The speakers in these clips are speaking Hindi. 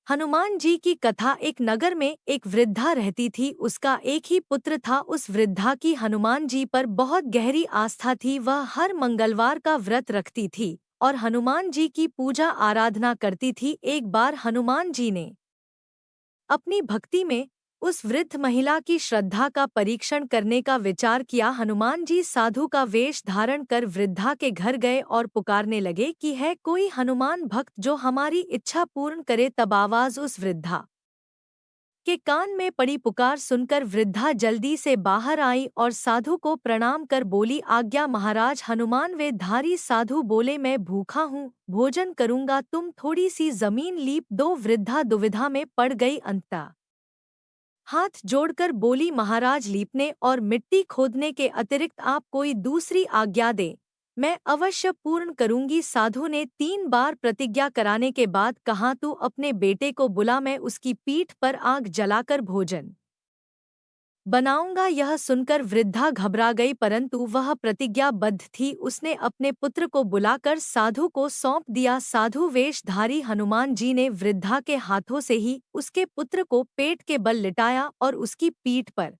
हनुमान जी की कथा। एक नगर में एक वृद्धा रहती थी। उसका एक ही पुत्र था। उस वृद्धा की हनुमान जी पर बहुत गहरी आस्था थी। वह हर मंगलवार का व्रत रखती थी और हनुमान जी की पूजा आराधना करती थी। एक बार हनुमान जी ने अपनी भक्ति में उस वृद्ध महिला की श्रद्धा का परीक्षण करने का विचार किया। हनुमान जी साधु का वेश धारण कर वृद्धा के घर गए और पुकारने लगे कि है कोई हनुमान भक्त जो हमारी इच्छा पूर्ण करे। तब आवाज उस वृद्धा के कान में पड़ी। पुकार सुनकर वृद्धा जल्दी से बाहर आई और साधु को प्रणाम कर बोली, आज्ञा महाराज। हनुमान वे धारी साधु बोले, मैं भूखा हूँ, भोजन करूंगा, तुम थोड़ी सी जमीन लीप दो। वृद्धा दुविधा में पड़ गई। अंततः हाथ जोड़कर बोली, महाराज लीपने और मिट्टी खोदने के अतिरिक्त आप कोई दूसरी आज्ञा दें, मैं अवश्य पूर्ण करूंगी। साधु ने 3 बार प्रतिज्ञा कराने के बाद कहा, तू अपने बेटे को बुला, मैं उसकी पीठ पर आग जलाकर भोजन बनाऊंगा। यह सुनकर वृद्धा घबरा गई, परंतु वह प्रतिज्ञाबद्ध थी। उसने अपने पुत्र को बुलाकर साधु को सौंप दिया। साधु वेशधारी हनुमान जी ने वृद्धा के हाथों से ही उसके पुत्र को पेट के बल लिटाया और उसकी पीठ पर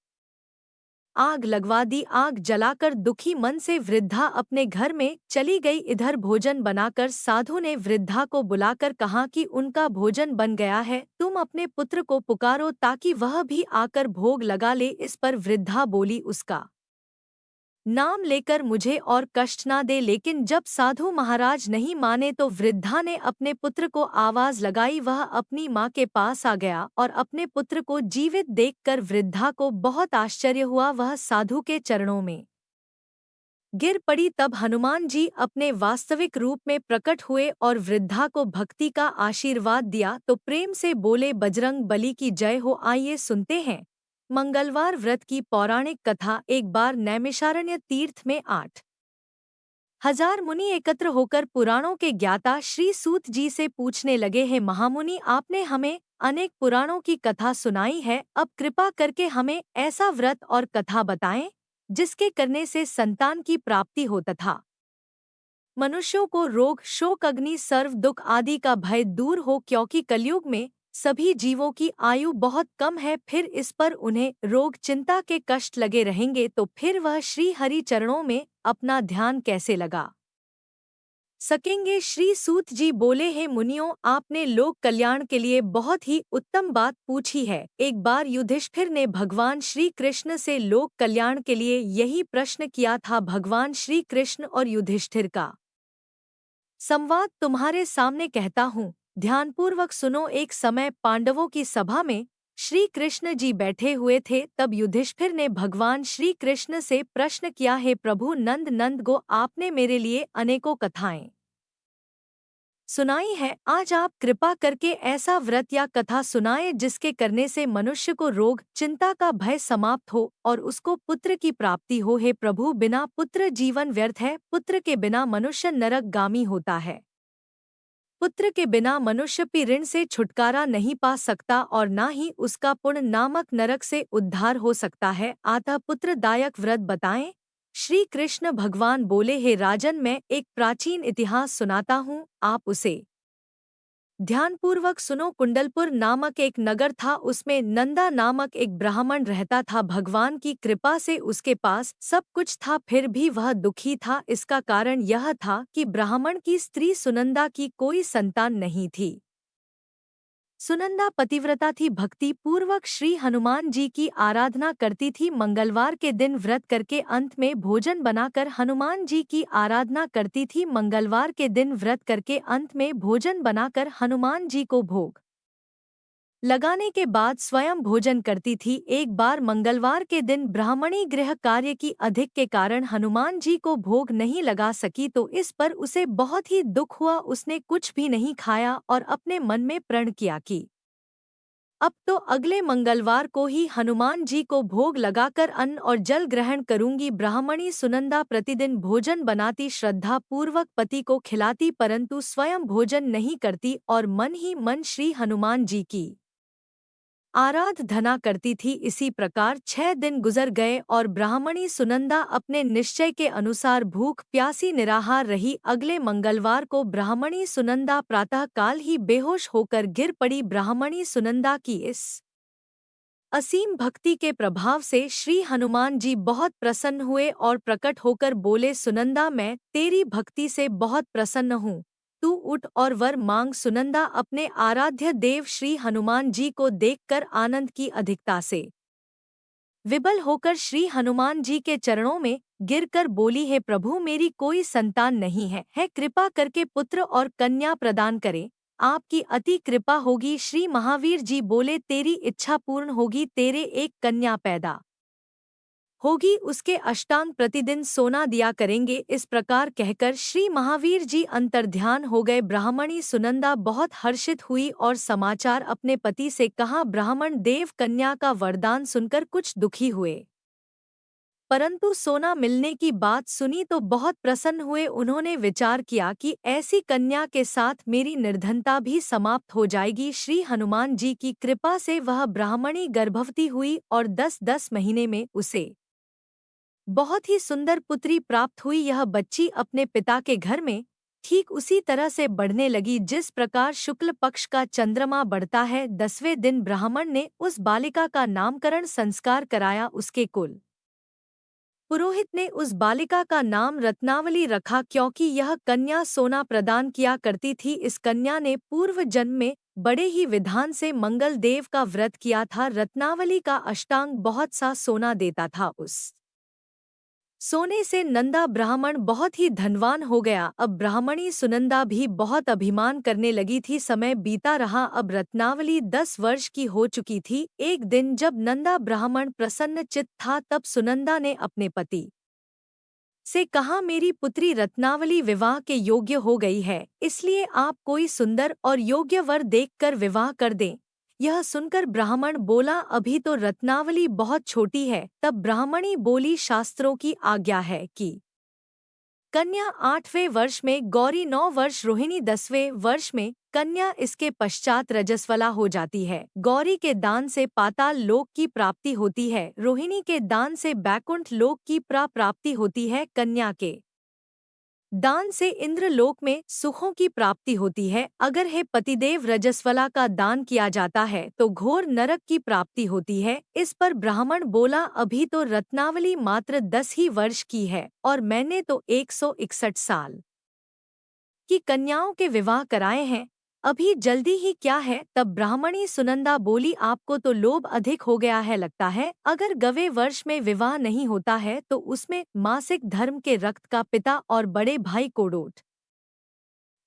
आग लगवा दी। आग जलाकर दुखी मन से वृद्धा अपने घर में चली गई। इधर भोजन बनाकर साधु ने वृद्धा को बुलाकर कहा कि उनका भोजन बन गया है, तुम अपने पुत्र को पुकारो ताकि वह भी आकर भोग लगा ले। इस पर वृद्धा बोली, उसका नाम लेकर मुझे और कष्ट ना दे। लेकिन जब साधु महाराज नहीं माने तो वृद्धा ने अपने पुत्र को आवाज लगाई। वह अपनी माँ के पास आ गया और अपने पुत्र को जीवित देखकर वृद्धा को बहुत आश्चर्य हुआ। वह साधु के चरणों में गिर पड़ी। तब हनुमान जी अपने वास्तविक रूप में प्रकट हुए और वृद्धा को भक्ति का आशीर्वाद दिया तो प्रेम से बोले, बजरंग बली की जय हो। आइए सुनते हैं मंगलवार व्रत की पौराणिक कथा। एक बार नैमिषारण्य तीर्थ में 8,000 मुनि एकत्र होकर पुराणों के ज्ञाता श्री सूत जी से पूछने लगे, हैं महामुनि, आपने हमें अनेक पुराणों की कथा सुनाई है, अब कृपा करके हमें ऐसा व्रत और कथा बताएं जिसके करने से संतान की प्राप्ति हो तथा मनुष्यों को रोग शोक अग्नि सर्व दुख आदि का भय दूर हो, क्योंकि कलयुग में सभी जीवों की आयु बहुत कम है। फिर इस पर उन्हें रोग चिंता के कष्ट लगे रहेंगे तो फिर वह श्री हरि चरणों में अपना ध्यान कैसे लगा सकेंगे। श्री सूत जी बोले, हैं मुनियों, आपने लोक कल्याण के लिए बहुत ही उत्तम बात पूछी है। एक बार युधिष्ठिर ने भगवान श्री कृष्ण से लोक कल्याण के लिए यही प्रश्न किया था। भगवान श्री कृष्ण और युधिष्ठिर का संवाद तुम्हारे सामने कहता हूँ, ध्यानपूर्वक सुनो। एक समय पांडवों की सभा में श्री कृष्ण जी बैठे हुए थे। तब युधिष्ठिर ने भगवान श्री कृष्ण से प्रश्न किया, है प्रभु नंद नंद गो, आपने मेरे लिए अनेकों कथाएं सुनाई है, आज आप कृपा करके ऐसा व्रत या कथा सुनाए जिसके करने से मनुष्य को रोग चिंता का भय समाप्त हो और उसको पुत्र की प्राप्ति हो। हे प्रभु, बिना पुत्र जीवन व्यर्थ है, पुत्र के बिना मनुष्य नरकगामी होता है, पुत्र के बिना मनुष्य भी ऋण से छुटकारा नहीं पा सकता और न ही उसका पुण्य नामक नरक से उद्धार हो सकता है। अतः पुत्रदायक व्रत बताएं। श्री कृष्ण भगवान बोले, हे राजन, मैं एक प्राचीन इतिहास सुनाता हूँ, आप उसे ध्यानपूर्वक सुनो। कुंडलपुर नामक एक नगर था, उसमें नंदा नामक एक ब्राह्मण रहता था। भगवान की कृपा से उसके पास सब कुछ था, फिर भी वह दुखी था। इसका कारण यह था कि ब्राह्मण की स्त्री सुनंदा की कोई संतान नहीं थी। सुनंदा पतिव्रता थी, भक्ति पूर्वक श्री हनुमान जी की आराधना करती थी। मंगलवार के दिन व्रत करके अंत में भोजन बनाकर हनुमान जी की आराधना करती थी। मंगलवार के दिन व्रत करके अंत में भोजन बनाकर हनुमान जी को भोग लगाने के बाद स्वयं भोजन करती थी। एक बार मंगलवार के दिन ब्राह्मणी गृह कार्य की अधिक के कारण हनुमान जी को भोग नहीं लगा सकी तो इस पर उसे बहुत ही दुख हुआ। उसने कुछ भी नहीं खाया और अपने मन में प्रण किया कि अब तो अगले मंगलवार को ही हनुमान जी को भोग लगाकर अन्न और जल ग्रहण करूंगी। ब्राह्मणी सुनंदा प्रतिदिन भोजन बनाती, श्रद्धा पूर्वक पति को खिलाती, परंतु स्वयं भोजन नहीं करती और मन ही मन श्री हनुमान जी की आराधना करती थी। इसी प्रकार 6 दिन गुजर गए और ब्राह्मणी सुनंदा अपने निश्चय के अनुसार भूख प्यासी निराहार रही। अगले मंगलवार को ब्राह्मणी सुनंदा प्रातःकाल ही बेहोश होकर गिर पड़ी। ब्राह्मणी सुनंदा की इस असीम भक्ति के प्रभाव से श्री हनुमान जी बहुत प्रसन्न हुए और प्रकट होकर बोले, सुनंदा मैं तेरी भक्ति से बहुत प्रसन्न हूँ। तू उठ और वर मांग। सुनंदा अपने आराध्य देव श्री हनुमान जी को देखकर आनंद की अधिकता से विबल होकर श्री हनुमान जी के चरणों में गिरकर बोली, हे प्रभु मेरी कोई संतान नहीं है कृपा करके पुत्र और कन्या प्रदान करें। आपकी अति कृपा होगी। श्री महावीर जी बोले, तेरी इच्छा पूर्ण होगी, तेरे एक कन्या पैदा होगी, उसके अष्टांग प्रतिदिन सोना दिया करेंगे। इस प्रकार कहकर श्री महावीर जी अंतर्ध्यान हो गए। ब्राह्मणी सुनंदा बहुत हर्षित हुई और समाचार अपने पति से कहा। ब्राह्मण देव कन्या का वरदान सुनकर कुछ दुखी हुए, परंतु सोना मिलने की बात सुनी तो बहुत प्रसन्न हुए। उन्होंने विचार किया कि ऐसी कन्या के साथ मेरी निर्धनता भी समाप्त हो जाएगी। श्री हनुमान जी की कृपा से वह ब्राह्मणी गर्भवती हुई और 10-10 महीने में उसे बहुत ही सुंदर पुत्री प्राप्त हुई। यह बच्ची अपने पिता के घर में ठीक उसी तरह से बढ़ने लगी जिस प्रकार शुक्ल पक्ष का चंद्रमा बढ़ता है। 10वें दिन ब्राह्मण ने उस बालिका का नामकरण संस्कार कराया। उसके कुल पुरोहित ने उस बालिका का नाम रत्नावली रखा, क्योंकि यह कन्या सोना प्रदान किया करती थी। इस कन्या ने पूर्व जन्म में बड़े ही विधान से मंगल देव का व्रत किया था। रत्नावली का अष्टांग बहुत सा सोना देता था। उस सोने से नंदा ब्राह्मण बहुत ही धनवान हो गया। अब ब्राह्मणी सुनंदा भी बहुत अभिमान करने लगी थी। समय बीता रहा। अब रत्नावली 10 वर्ष की हो चुकी थी। एक दिन जब नंदा ब्राह्मण प्रसन्न चित्त था, तब सुनंदा ने अपने पति से कहा, मेरी पुत्री रत्नावली विवाह के योग्य हो गई है, इसलिए आप कोई सुंदर और योग्य वर देखकर विवाह कर दें। यह सुनकर ब्राह्मण बोला, अभी तो रत्नावली बहुत छोटी है। तब ब्राह्मणी बोली, शास्त्रों की आज्ञा है कि कन्या 8वें वर्ष में, गौरी 9 वर्ष, रोहिणी 10वें वर्ष में, कन्या इसके पश्चात रजस्वला हो जाती है। गौरी के दान से पाताल लोक की प्राप्ति होती है, रोहिणी के दान से बैकुंठ लोक की प्राप्ति होती है, कन्या के दान से इंद्रलोक में सुखों की प्राप्ति होती है। अगर हे पतिदेव रजस्वला का दान किया जाता है तो घोर नरक की प्राप्ति होती है। इस पर ब्राह्मण बोला, अभी तो रत्नावली मात्र 10 ही वर्ष की है और मैंने तो 161 साल की कन्याओं के विवाह कराए हैं, अभी जल्दी ही क्या है। तब ब्राह्मणी सुनंदा बोली, आपको तो लोभ अधिक हो गया है लगता है। अगर गवे वर्ष में विवाह नहीं होता है तो उसमें मासिक धर्म के रक्त का पिता और बड़े भाई कोडोट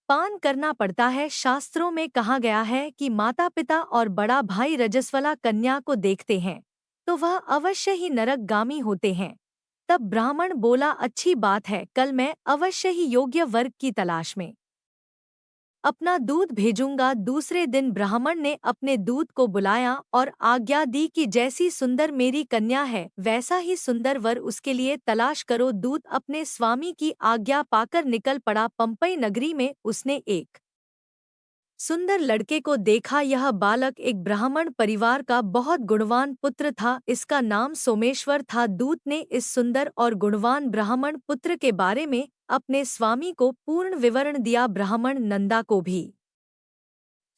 पान करना पड़ता है। शास्त्रों में कहा गया है कि माता पिता और बड़ा भाई रजस्वला कन्या को देखते हैं तो वह अवश्य ही नरकगामी होते हैं। तब ब्राह्मण बोला, अच्छी बात है, कल मैं अवश्य ही योग्य वर्ग की तलाश में अपना दूध भेजूंगा। दूसरे दिन ब्राह्मण ने अपने दूध को बुलाया और आज्ञा दी कि जैसी सुंदर मेरी कन्या है वैसा ही सुंदर वर उसके लिए तलाश करो। दूत अपने स्वामी की आज्ञा पाकर निकल पड़ा। पंपई नगरी में उसने एक सुंदर लड़के को देखा। यह बालक एक ब्राह्मण परिवार का बहुत गुणवान पुत्र था। इसका नाम सोमेश्वर था। दूत ने इस सुंदर और गुणवान ब्राह्मण पुत्र के बारे में अपने स्वामी को पूर्ण विवरण दिया। ब्राह्मण नंदा को भी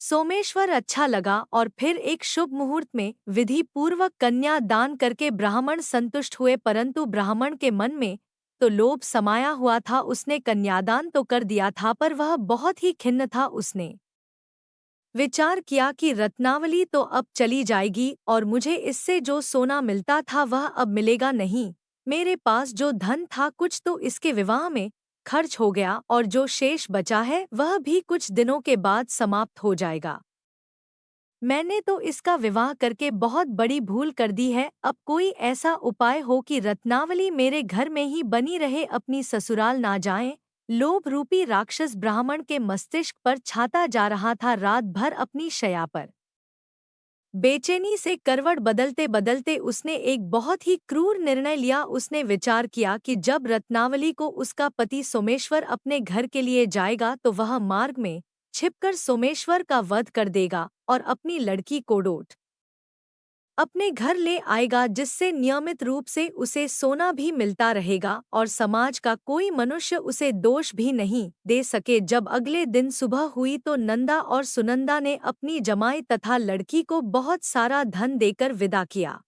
सोमेश्वर अच्छा लगा और फिर एक शुभ मुहूर्त में विधि पूर्वक कन्या दान करके ब्राह्मण संतुष्ट हुए। परंतु ब्राह्मण के मन में तो लोभ समाया हुआ था। उसने कन्यादान तो कर दिया था पर वह बहुत ही खिन्न था। उसने विचार किया कि रत्नावली तो अब चली जाएगी और मुझे इससे जो सोना मिलता था वह अब मिलेगा नहीं। मेरे पास जो धन था कुछ तो इसके विवाह में खर्च हो गया और जो शेष बचा है वह भी कुछ दिनों के बाद समाप्त हो जाएगा। मैंने तो इसका विवाह करके बहुत बड़ी भूल कर दी है। अब कोई ऐसा उपाय हो कि रत्नावली मेरे घर में ही बनी रहे, अपनी ससुराल ना जाए। लोभ रूपी राक्षस ब्राह्मण के मस्तिष्क पर छाता जा रहा था। रात भर अपनी शैया पर बेचैनी से करवट बदलते बदलते उसने एक बहुत ही क्रूर निर्णय लिया। उसने विचार किया कि जब रत्नावली को उसका पति सोमेश्वर अपने घर के लिए जाएगा तो वह मार्ग में छिपकर सोमेश्वर का वध कर देगा और अपनी लड़की कोडोट अपने घर ले आएगा, जिससे नियमित रूप से उसे सोना भी मिलता रहेगा और समाज का कोई मनुष्य उसे दोष भी नहीं दे सके। जब अगले दिन सुबह हुई तो नंदा और सुनंदा ने अपनी जमाई तथा लड़की को बहुत सारा धन देकर विदा किया।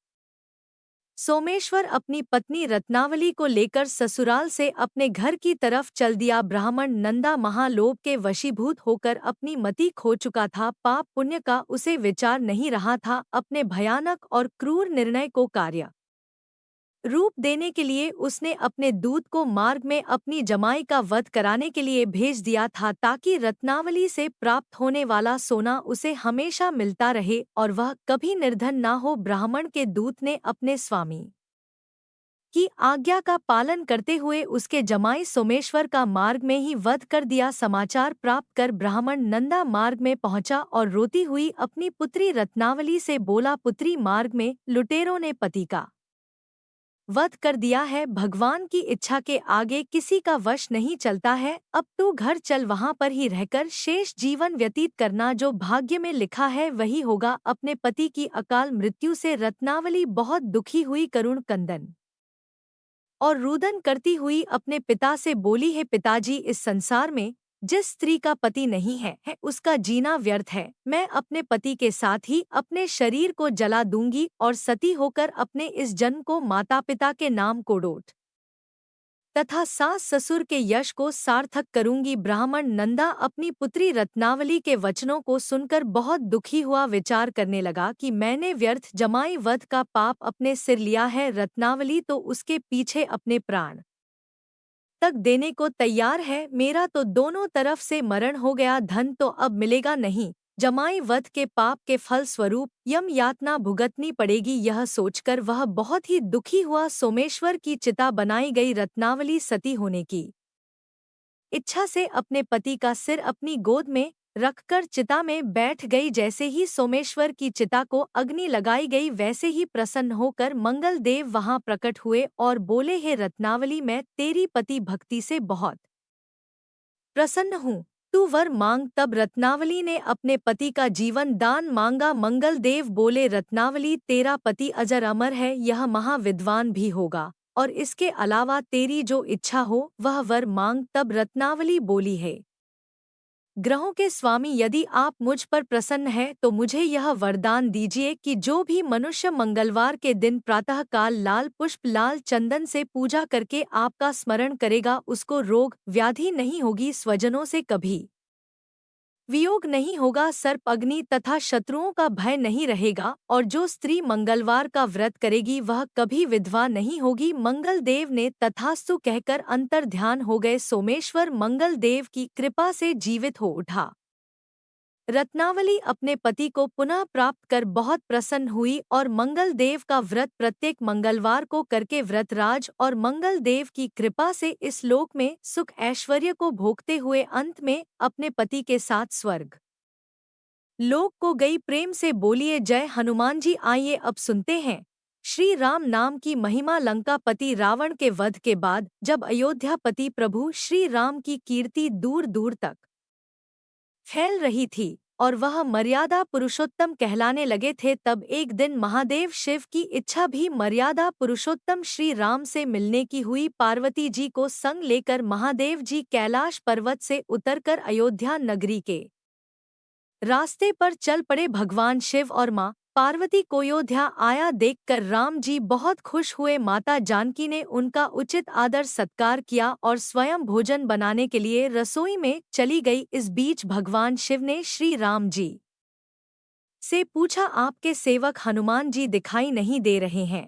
सोमेश्वर अपनी पत्नी रत्नावली को लेकर ससुराल से अपने घर की तरफ चल दिया। ब्राह्मण नंदा महालोभ के वशीभूत होकर अपनी मति खो चुका था। पाप पुण्य का उसे विचार नहीं रहा था। अपने भयानक और क्रूर निर्णय को कार्य रूप देने के लिए उसने अपने दूत को मार्ग में अपनी जमाई का वध कराने के लिए भेज दिया था, ताकि रत्नावली से प्राप्त होने वाला सोना उसे हमेशा मिलता रहे और वह कभी निर्धन ना हो। ब्राह्मण के दूत ने अपने स्वामी की आज्ञा का पालन करते हुए उसके जमाई सोमेश्वर का मार्ग में ही वध कर दिया। समाचार प्राप्त कर ब्राह्मण नंदा मार्ग में पहुंचा और रोती हुई अपनी पुत्री रत्नावली से बोला, पुत्री, मार्ग में लुटेरों ने पति का वध कर दिया है। भगवान की इच्छा के आगे किसी का वश नहीं चलता है। अब तू घर चल, वहां पर ही रहकर शेष जीवन व्यतीत करना। जो भाग्य में लिखा है वही होगा। अपने पति की अकाल मृत्यु से रत्नावली बहुत दुखी हुई। करुण कंदन और रुदन करती हुई अपने पिता से बोली, है पिताजी, इस संसार में जिस स्त्री का पति नहीं है उसका जीना व्यर्थ है। मैं अपने पति के साथ ही अपने शरीर को जला दूंगी और सती होकर अपने इस जन्म को माता पिता के नाम कोडोट तथा सास ससुर के यश को सार्थक करूंगी। ब्राह्मण नंदा अपनी पुत्री रत्नावली के वचनों को सुनकर बहुत दुखी हुआ। विचार करने लगा कि मैंने व्यर्थ जमाई वध का पाप अपने सिर लिया है। रत्नावली तो उसके पीछे अपने प्राण तक देने को तैयार है। मेरा तो दोनों तरफ से मरण हो गया। धन तो अब मिलेगा नहीं। जमाई वध के पाप के फल स्वरूप यम यातना भुगतनी पड़ेगी। यह सोचकर वह बहुत ही दुखी हुआ। सोमेश्वर की चिता बनाई गई। रत्नावली सती होने की इच्छा से अपने पति का सिर अपनी गोद में रखकर चिता में बैठ गई। जैसे ही सोमेश्वर की चिता को अग्नि लगाई गई, वैसे ही प्रसन्न होकर मंगल देव वहां प्रकट हुए और बोले, हे रत्नावली, मैं तेरी पति भक्ति से बहुत प्रसन्न हूँ, तू वर मांग। तब रत्नावली ने अपने पति का जीवन दान मांगा। मंगल देव बोले, रत्नावली, तेरा पति अजर अमर है, यह महाविद्वान भी होगा और इसके अलावा तेरी जो इच्छा हो वह वर मांग। तब रत्नावली बोली, है ग्रहों के स्वामी, यदि आप मुझ पर प्रसन्न हैं तो मुझे यह वरदान दीजिए कि जो भी मनुष्य मंगलवार के दिन प्रातःकाल लाल पुष्प लाल चंदन से पूजा करके आपका स्मरण करेगा, उसको रोग व्याधि नहीं होगी, स्वजनों से कभी वियोग नहीं होगा, सर्प अग्नि तथा शत्रुओं का भय नहीं रहेगा और जो स्त्री मंगलवार का व्रत करेगी वह कभी विधवा नहीं होगी। मंगल देव ने तथास्तु कहकर अंतर ध्यान हो गए। सोमेश्वर मंगल देव की कृपा से जीवित हो उठा। रत्नावली अपने पति को पुनः प्राप्त कर बहुत प्रसन्न हुई और मंगल देव का व्रत प्रत्येक मंगलवार को करके व्रतराज और मंगल देव की कृपा से इस लोक में सुख ऐश्वर्य को भोगते हुए अंत में अपने पति के साथ स्वर्ग लोक को गई। प्रेम से बोलिए, जय हनुमान जी। आइए अब सुनते हैं श्री राम नाम की महिमा। लंका पति रावण के वध के बाद जब अयोध्या पति प्रभु श्री राम की कीर्ति दूर दूर तक फैल रही थी और वह मर्यादा पुरुषोत्तम कहलाने लगे थे, तब एक दिन महादेव शिव की इच्छा भी मर्यादा पुरुषोत्तम श्री राम से मिलने की हुई। पार्वती जी को संग लेकर महादेव जी कैलाश पर्वत से उतरकर अयोध्या नगरी के रास्ते पर चल पड़े। भगवान शिव और माँ पार्वती को अयोध्या आया देखकर राम जी बहुत खुश हुए। माता जानकी ने उनका उचित आदर सत्कार किया और स्वयं भोजन बनाने के लिए रसोई में चली गई। इस बीच भगवान शिव ने श्री राम जी से पूछा, आपके सेवक हनुमान जी दिखाई नहीं दे रहे हैं।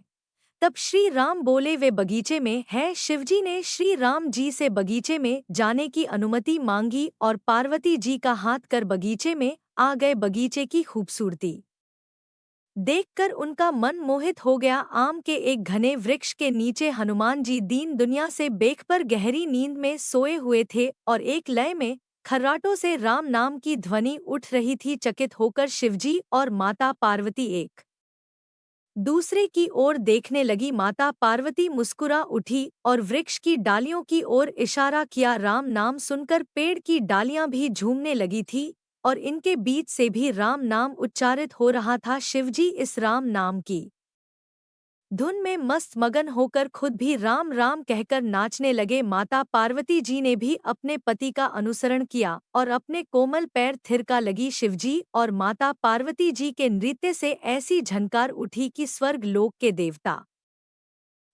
तब श्री राम बोले, वे बगीचे में है। शिवजी ने श्री राम जी से बगीचे में जाने की अनुमति मांगी और पार्वती जी का हाथ कर बगीचे में आ गए। बगीचे की खूबसूरती देखकर उनका मन मोहित हो गया। आम के एक घने वृक्ष के नीचे हनुमान जी दीन दुनिया से बेखबर गहरी नींद में सोए हुए थे और एक लय में खर्राटों से राम नाम की ध्वनि उठ रही थी। चकित होकर शिवजी और माता पार्वती एक दूसरे की ओर देखने लगी। माता पार्वती मुस्कुरा उठी और वृक्ष की डालियों की ओर इशारा किया। राम नाम सुनकर पेड़ की डालियां भी झूमने लगी थी। और इनके बीच से भी राम नाम उच्चारित हो रहा था। शिवजी इस राम नाम की धुन में मस्त मगन होकर खुद भी राम राम कहकर नाचने लगे। माता पार्वती जी ने भी अपने पति का अनुसरण किया और अपने कोमल पैर थिरका लगी। शिवजी और माता पार्वती जी के नृत्य से ऐसी झनकार उठी कि स्वर्ग लोक के देवता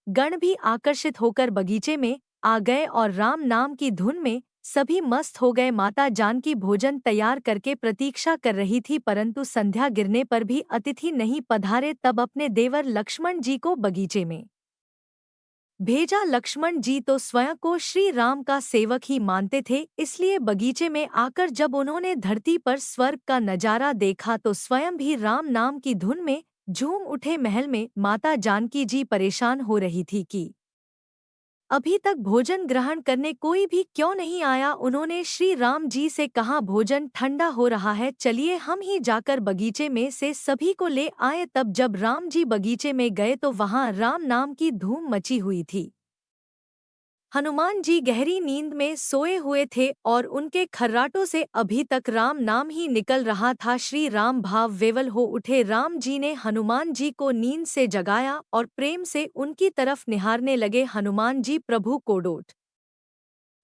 गण भी आकर्षित होकर बगीचे में आ गए और राम नाम की धुन में सभी मस्त हो गए। माता जानकी भोजन तैयार करके प्रतीक्षा कर रही थी, परंतु संध्या गिरने पर भी अतिथि नहीं पधारे। तब अपने देवर लक्ष्मण जी को बगीचे में भेजा। लक्ष्मण जी तो स्वयं को श्री राम का सेवक ही मानते थे, इसलिए बगीचे में आकर जब उन्होंने धरती पर स्वर्ग का नजारा देखा तो स्वयं भी राम नाम की धुन में झूम उठे। महल में माता जानकी जी परेशान हो रही थी कि अभी तक भोजन ग्रहण करने कोई भी क्यों नहीं आया। उन्होंने श्री राम जी से कहा, भोजन ठंडा हो रहा है, चलिए हम ही जाकर बगीचे में से सभी को ले आए। तब जब राम जी बगीचे में गए तो वहां राम नाम की धूम मची हुई थी। हनुमान जी गहरी नींद में सोए हुए थे और उनके खर्राटों से अभी तक राम नाम ही निकल रहा था। श्री राम भाव विवल हो उठे। राम जी ने हनुमान जी को नींद से जगाया और प्रेम से उनकी तरफ निहारने लगे। हनुमान जी प्रभु को डोट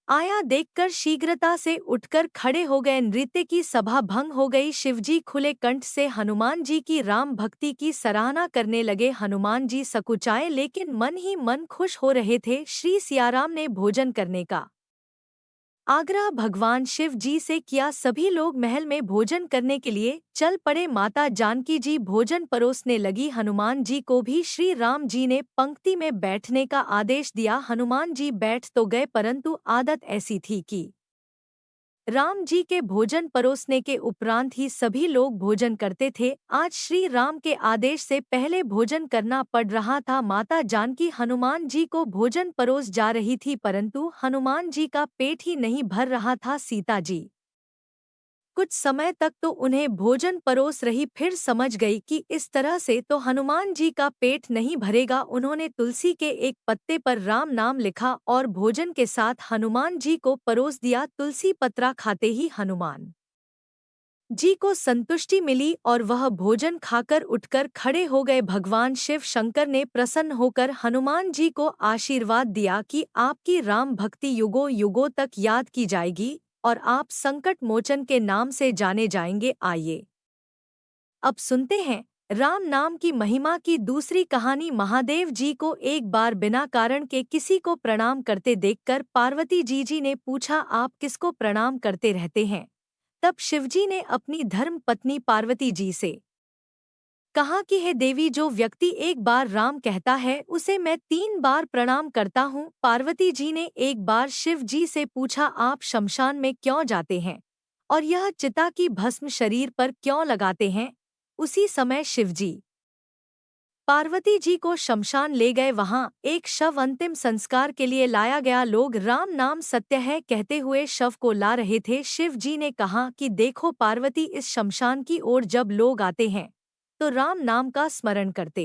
आया देखकर शीघ्रता से उठकर खड़े हो गए। नृत्य की सभा भंग हो गई। शिवजी खुले कंठ से हनुमान जी की राम भक्ति की सराहना करने लगे। हनुमान जी सकुचाए लेकिन मन ही मन खुश हो रहे थे। श्री सियाराम ने भोजन करने का आग्रह भगवान शिव जी से किया। सभी लोग महल में भोजन करने के लिए चल पड़े। माता जानकी जी भोजन परोसने लगी। हनुमान जी को भी श्री राम जी ने पंक्ति में बैठने का आदेश दिया। हनुमान जी बैठ तो गए, परंतु आदत ऐसी थी कि राम जी के भोजन परोसने के उपरांत ही सभी लोग भोजन करते थे। आज श्री राम के आदेश से पहले भोजन करना पड़ रहा था। माता जानकी हनुमान जी को भोजन परोस जा रही थी, परंतु हनुमान जी का पेट ही नहीं भर रहा था। सीता जी कुछ समय तक तो उन्हें भोजन परोस रही, फिर समझ गई कि इस तरह से तो हनुमान जी का पेट नहीं भरेगा। उन्होंने तुलसी के एक पत्ते पर राम नाम लिखा और भोजन के साथ हनुमान जी को परोस दिया। तुलसी पत्रा खाते ही हनुमान जी को संतुष्टि मिली और वह भोजन खाकर उठकर खड़े हो गए। भगवान शिव शंकर ने प्रसन्न होकर हनुमान जी को आशीर्वाद दिया कि आपकी राम भक्ति युगों युगों तक याद की जाएगी और आप संकट मोचन के नाम से जाने जाएंगे। आइए अब सुनते हैं राम नाम की महिमा की दूसरी कहानी। महादेव जी को एक बार बिना कारण के किसी को प्रणाम करते देखकर पार्वती जी ने पूछा, आप किसको प्रणाम करते रहते हैं? तब शिवजी ने अपनी धर्म पत्नी पार्वती जी से कहा कि हे देवी, जो व्यक्ति एक बार राम कहता है उसे मैं 3 बार प्रणाम करता हूँ। पार्वती जी ने एक बार शिव जी से पूछा, आप शमशान में क्यों जाते हैं और यह चिता की भस्म शरीर पर क्यों लगाते हैं? उसी समय शिवजी पार्वती जी को शमशान ले गए। वहां एक शव अंतिम संस्कार के लिए लाया गया। लोग राम नाम सत्य है कहते हुए शव को ला रहे थे। शिव जी ने कहा कि देखो पार्वती, इस शमशान की ओर जब लोग आते हैं तो राम नाम का स्मरण करते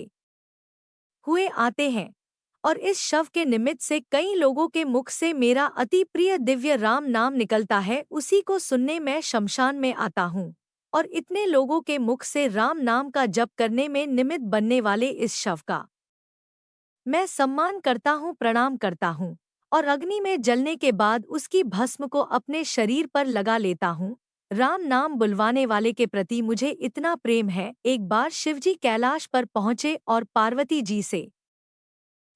हुए आते हैं और इस शव के निमित्त से कई लोगों के मुख से मेरा अति प्रिय दिव्य राम नाम निकलता है। उसी को सुनने मैं शमशान में आता हूँ और इतने लोगों के मुख से राम नाम का जप करने में निमित्त बनने वाले इस शव का मैं सम्मान करता हूँ, प्रणाम करता हूँ और अग्नि में जलने के बाद उसकी भस्म को अपने शरीर पर लगा लेता हूँ। राम नाम बुलवाने वाले के प्रति मुझे इतना प्रेम है। एक बार शिवजी कैलाश पर पहुँचे और पार्वती जी से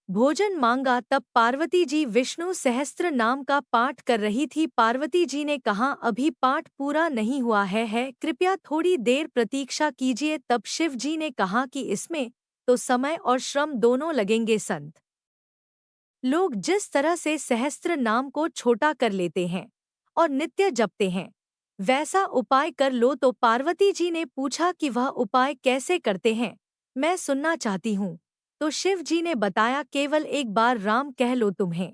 भोजन मांगा। तब पार्वती जी विष्णु सहस्त्र नाम का पाठ कर रही थी। पार्वती जी ने कहा, अभी पाठ पूरा नहीं हुआ है, कृपया थोड़ी देर प्रतीक्षा कीजिए। तब शिव जी ने कहा कि इसमें तो समय और श्रम दोनों लगेंगे। संत लोग जिस तरह से सहस्त्र नाम को छोटा कर लेते हैं और नित्य जपते हैं, वैसा उपाय कर लो। तो पार्वती जी ने पूछा कि वह उपाय कैसे करते हैं, मैं सुनना चाहती हूँ। तो शिव जी ने बताया, केवल एक बार राम कह लो, तुम्हें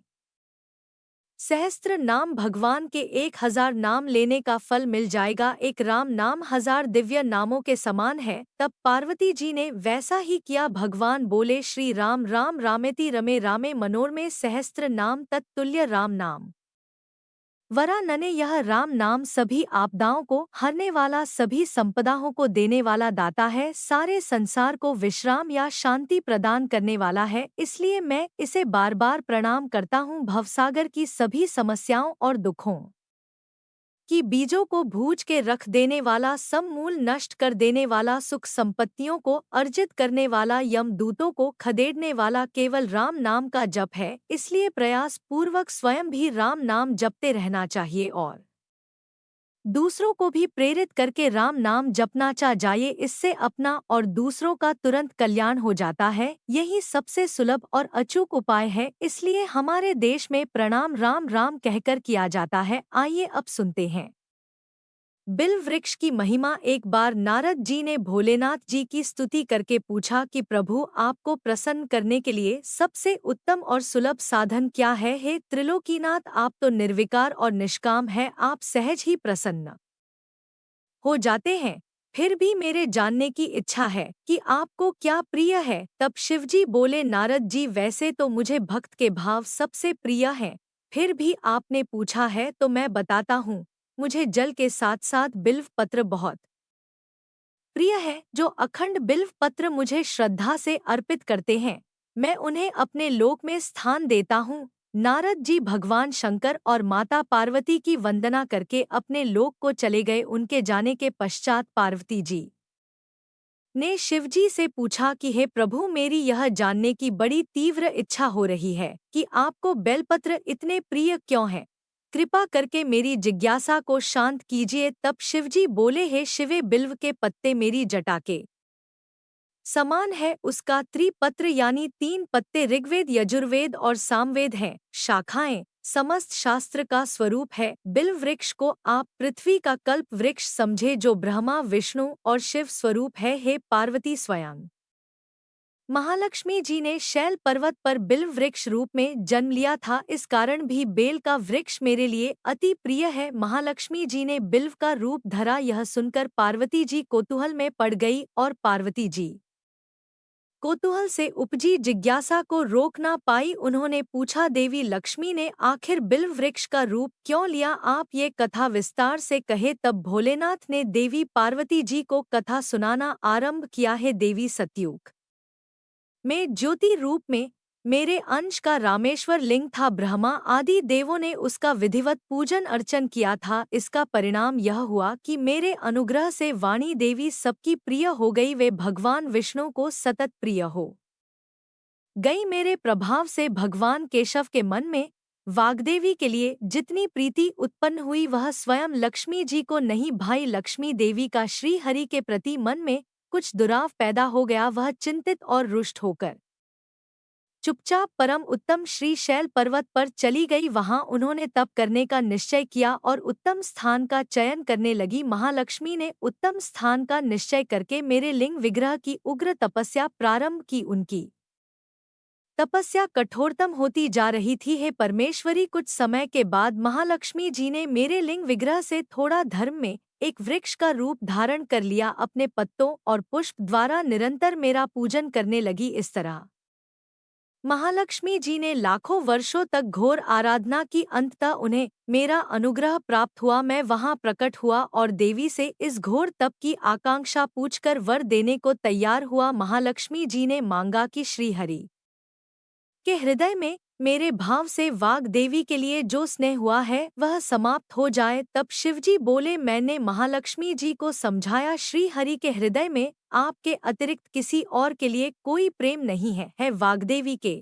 सहस्त्र नाम भगवान के 1000 नाम लेने का फल मिल जाएगा। एक राम नाम 1000 दिव्य नामों के समान है। तब पार्वती जी ने वैसा ही किया। भगवान बोले, श्री राम राम रामेति रमे रामे मनोरमे सहस्त्र नाम तत्तुल्य राम नाम। वरानने यह राम नाम सभी आपदाओं को हरने वाला, सभी संपदाओं को देने वाला दाता है, सारे संसार को विश्राम या शांति प्रदान करने वाला है। इसलिए मैं इसे बार बार प्रणाम करता हूँ। भवसागर की सभी समस्याओं और दुखों कि बीजों को भूज के रख देने वाला, समूल नष्ट कर देने वाला, सुख संपत्तियों को अर्जित करने वाला, यमदूतों को खदेड़ने वाला केवल राम नाम का जप है। इसलिए प्रयास पूर्वक स्वयं भी राम नाम जपते रहना चाहिए और दूसरों को भी प्रेरित करके राम नाम जपना चाहिए। इससे अपना और दूसरों का तुरंत कल्याण हो जाता है। यही सबसे सुलभ और अचूक उपाय है। इसलिए हमारे देश में प्रणाम राम राम कहकर किया जाता है। आइए अब सुनते हैं बिल्व वृक्ष की महिमा। एक बार नारद जी ने भोलेनाथ जी की स्तुति करके पूछा कि प्रभु, आपको प्रसन्न करने के लिए सबसे उत्तम और सुलभ साधन क्या है? हे त्रिलोकीनाथ, आप तो निर्विकार और निष्काम है, आप सहज ही प्रसन्न हो जाते हैं। फिर भी मेरे जानने की इच्छा है कि आपको क्या प्रिय है। तब शिवजी बोले, नारद जी, वैसे तो मुझे भक्त के भाव सबसे प्रिय हैं, फिर भी आपने पूछा है तो मैं बताता हूँ। मुझे जल के साथ साथ बिल्व पत्र बहुत प्रिय है। जो अखंड बिल्व पत्र मुझे श्रद्धा से अर्पित करते हैं, मैं उन्हें अपने लोक में स्थान देता हूँ। नारद जी भगवान शंकर और माता पार्वती की वंदना करके अपने लोक को चले गए। उनके जाने के पश्चात पार्वती जी ने शिवजी से पूछा कि हे प्रभु, मेरी यह जानने की बड़ी तीव्र इच्छा हो रही है कि आपको बेलपत्र इतने प्रिय क्यों हैं। कृपा करके मेरी जिज्ञासा को शांत कीजिए। तब शिवजी बोले, हे शिवे, बिल्व के पत्ते मेरी जटा के समान है। उसका त्रिपत्र यानी 3 पत्ते ऋग्वेद, यजुर्वेद और सामवेद हैं। शाखाएं समस्त शास्त्र का स्वरूप है। बिल्व वृक्ष को आप पृथ्वी का कल्प वृक्ष समझे, जो ब्रह्मा, विष्णु और शिव स्वरूप है। हे पार्वती, स्वयं महालक्ष्मी जी ने शैल पर्वत पर बिल्व वृक्ष रूप में जन्म लिया था। इस कारण भी बेल का वृक्ष मेरे लिए अति प्रिय है। महालक्ष्मी जी ने बिल्व का रूप धरा, यह सुनकर पार्वती जी कौतूहल में पड़ गई और पार्वती जी कौतूहल से उपजी जिज्ञासा को रोक ना पाई। उन्होंने पूछा, देवी लक्ष्मी ने आखिर बिल्व वृक्ष का रूप क्यों लिया? आप ये कथा विस्तार से कहे। तब भोलेनाथ ने देवी पार्वती जी को कथा सुनाना आरंभ किया है। देवी सतयुग में ज्योति रूप में मेरे अंश का रामेश्वर लिंग था। ब्रह्मा आदि देवों ने उसका विधिवत पूजन अर्चन किया था। इसका परिणाम यह हुआ कि मेरे अनुग्रह से वाणी देवी सबकी प्रिय हो गई। वे भगवान विष्णु को सतत प्रिय हो गई। मेरे प्रभाव से भगवान केशव के मन में वाग्देवी के लिए जितनी प्रीति उत्पन्न हुई, वह स्वयं लक्ष्मी जी को नहीं भाई। लक्ष्मी देवी का श्री हरि के प्रति मन में कुछ दुराव पैदा हो गया। वह चिंतित और रुष्ट होकर चुपचाप परम उत्तम श्री शैल पर्वत पर चली गई। वहां उन्होंने तप करने का निश्चय किया और उत्तम स्थान का चयन करने लगी। महालक्ष्मी ने उत्तम स्थान का निश्चय करके मेरे लिंग विग्रह की उग्र तपस्या प्रारंभ की। उनकी तपस्या कठोरतम होती जा रही थी। हे परमेश्वरी, कुछ समय के बाद महालक्ष्मी जी ने मेरे लिंग विग्रह से थोड़ा धर्म में एक वृक्ष का रूप धारण कर लिया। अपने पत्तों और पुष्प द्वारा निरंतर मेरा पूजन करने लगी। इस तरह महालक्ष्मी जी ने लाखों वर्षों तक घोर आराधना की। अंततः उन्हें मेरा अनुग्रह प्राप्त हुआ। मैं वहां प्रकट हुआ और देवी से इस घोर तप की आकांक्षा पूछकर वर देने को तैयार हुआ। महालक्ष्मी जी ने मांगा कि श्रीहरि के हृदय में मेरे भाव से वाग देवी के लिए जो स्नेह हुआ है वह समाप्त हो जाए। तब शिवजी बोले, मैंने महालक्ष्मी जी को समझाया, श्री हरि के हृदय में आपके अतिरिक्त किसी और के लिए कोई प्रेम नहीं है। वाग्देवी के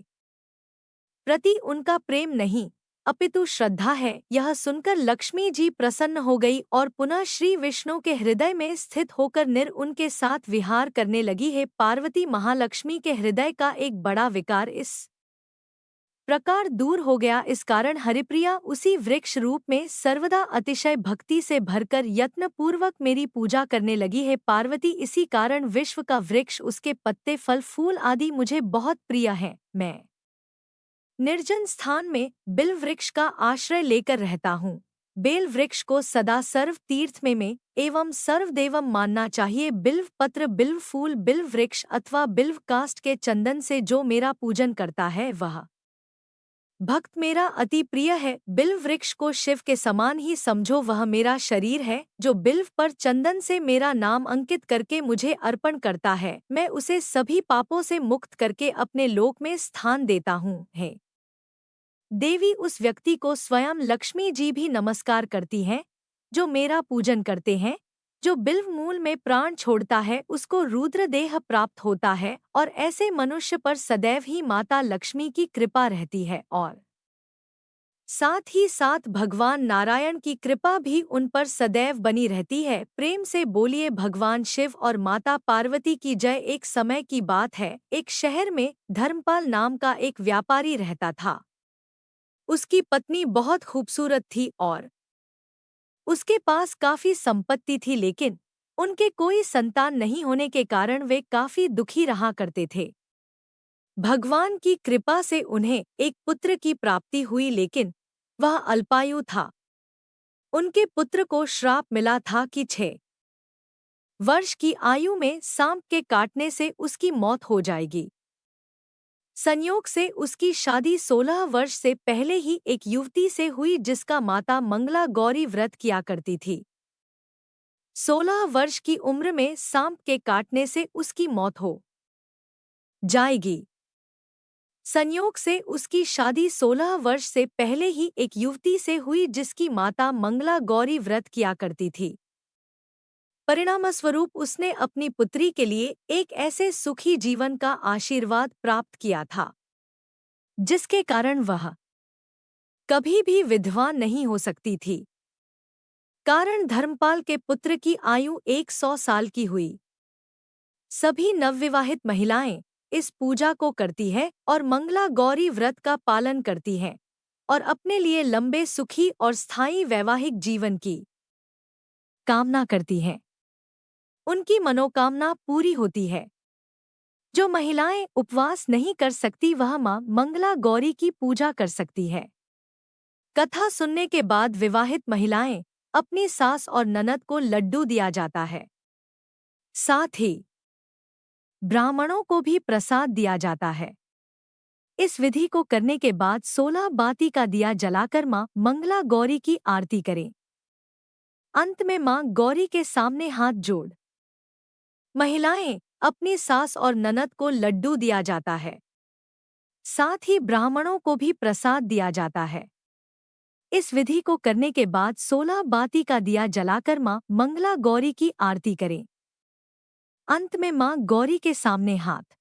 प्रति उनका प्रेम नहीं अपितु श्रद्धा है। यह सुनकर लक्ष्मी जी प्रसन्न हो गई और पुनः श्री विष्णु के हृदय में स्थित होकर उनके साथ विहार करने लगी। है पार्वती, महालक्ष्मी के हृदय का एक बड़ा विकार इस प्रकार दूर हो गया। इस कारण हरिप्रिया उसी वृक्ष रूप में सर्वदा अतिशय भक्ति से भरकर यत्न पूर्वक मेरी पूजा करने लगी है। पार्वती, इसी कारण विश्व का वृक्ष, उसके पत्ते, फल, फूल आदि मुझे बहुत प्रिय हैं। मैं निर्जन स्थान में बिल्व वृक्ष का आश्रय लेकर रहता हूँ। बेल वृक्ष को सदा सर्व तीर्थ में एवं सर्वदेवम मानना चाहिए। बिल्व पत्र, बिल्व फूल, बिल्व वृक्ष अथवा बिल्व काष्ठ के चंदन से जो मेरा पूजन करता है, वह भक्त मेरा अति प्रिय है, बिल्व वृक्ष को शिव के समान ही समझो, वह मेरा शरीर है जो बिल्व पर चंदन से मेरा नाम अंकित करके मुझे अर्पण करता है, मैं उसे सभी पापों से मुक्त करके अपने लोक में स्थान देता हूँ। है देवी उस व्यक्ति को स्वयं लक्ष्मी जी भी नमस्कार करती हैं जो मेरा पूजन करते हैं। जो बिल्व मूल में प्राण छोड़ता है उसको रुद्र देह प्राप्त होता है और ऐसे मनुष्य पर सदैव ही माता लक्ष्मी की कृपा रहती है और साथ ही साथ भगवान नारायण की कृपा भी उन पर सदैव बनी रहती है। प्रेम से बोलिए भगवान शिव और माता पार्वती की जय। एक समय की बात है, एक शहर में धर्मपाल नाम का एक व्यापारी रहता था। उसकी पत्नी बहुत खूबसूरत थी और उसके पास काफी संपत्ति थी, लेकिन उनके कोई संतान नहीं होने के कारण वे काफी दुखी रहा करते थे। भगवान की कृपा से उन्हें एक पुत्र की प्राप्ति हुई, लेकिन वह अल्पायु था। उनके पुत्र को श्राप मिला था कि 6 वर्ष की आयु में सांप के काटने से उसकी मौत हो जाएगी। संयोग से उसकी शादी 16 वर्ष से पहले ही एक युवती से हुई जिसका माता मंगला गौरी व्रत किया करती थी। 16 वर्ष की उम्र में सांप के काटने से उसकी मौत हो जाएगी। संयोग से उसकी शादी 16 वर्ष से पहले ही एक युवती से हुई जिसकी माता मंगला गौरी व्रत किया करती थी। परिणामस्वरूप उसने अपनी पुत्री के लिए एक ऐसे सुखी जीवन का आशीर्वाद प्राप्त किया था जिसके कारण वह कभी भी विधवा नहीं हो सकती थी। कारण धर्मपाल के पुत्र की आयु 100 साल की हुई। सभी नवविवाहित महिलाएं इस पूजा को करती है और मंगला गौरी व्रत का पालन करती हैं और अपने लिए लंबे सुखी और स्थायी वैवाहिक जीवन की कामना करती हैं। उनकी मनोकामना पूरी होती है। जो महिलाएं उपवास नहीं कर सकती वह मां मंगला गौरी की पूजा कर सकती है। कथा सुनने के बाद विवाहित महिलाएं अपनी सास और ननद को लड्डू दिया जाता है। साथ ही ब्राह्मणों को भी प्रसाद दिया जाता है। इस विधि को करने के बाद 16 बाती का दिया जलाकर मां मंगला गौरी की आरती करें। अंत में मां गौरी के सामने हाथ जोड़ महिलाएं अपनी सास और ननद को लड्डू दिया जाता है। साथ ही ब्राह्मणों को भी प्रसाद दिया जाता है। इस विधि को करने के बाद 16 बाती का दिया जलाकर मां मंगला गौरी की आरती करें। अंत में मां गौरी के सामने हाथ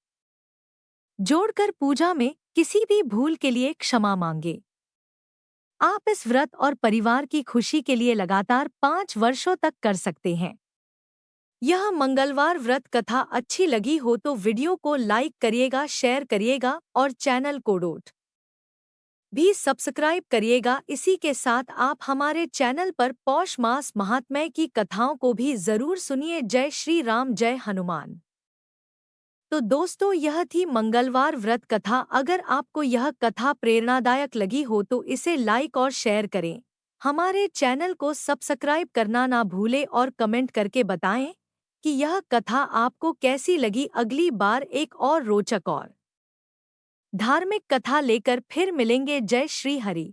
जोड़कर पूजा में किसी भी भूल के लिए क्षमा मांगे। आप इस व्रत और परिवार की खुशी के लिए लगातार 5 वर्षों तक कर सकते हैं। यह मंगलवार व्रत कथा अच्छी लगी हो तो वीडियो को लाइक करिएगा, शेयर करिएगा और चैनल को डोट भी सब्सक्राइब करिएगा। इसी के साथ आप हमारे चैनल पर पौष मास महात्म्य की कथाओं को भी जरूर सुनिए। जय श्री राम, जय हनुमान। तो दोस्तों, यह थी मंगलवार व्रत कथा। अगर आपको यह कथा प्रेरणादायक लगी हो तो इसे लाइक और शेयर करें। हमारे चैनल को सब्सक्राइब करना ना भूलें और कमेंट करके बताएं कि यह कथा आपको कैसी लगी। अगली बार एक और रोचक और धार्मिक कथा लेकर फिर मिलेंगे। जय श्री हरि।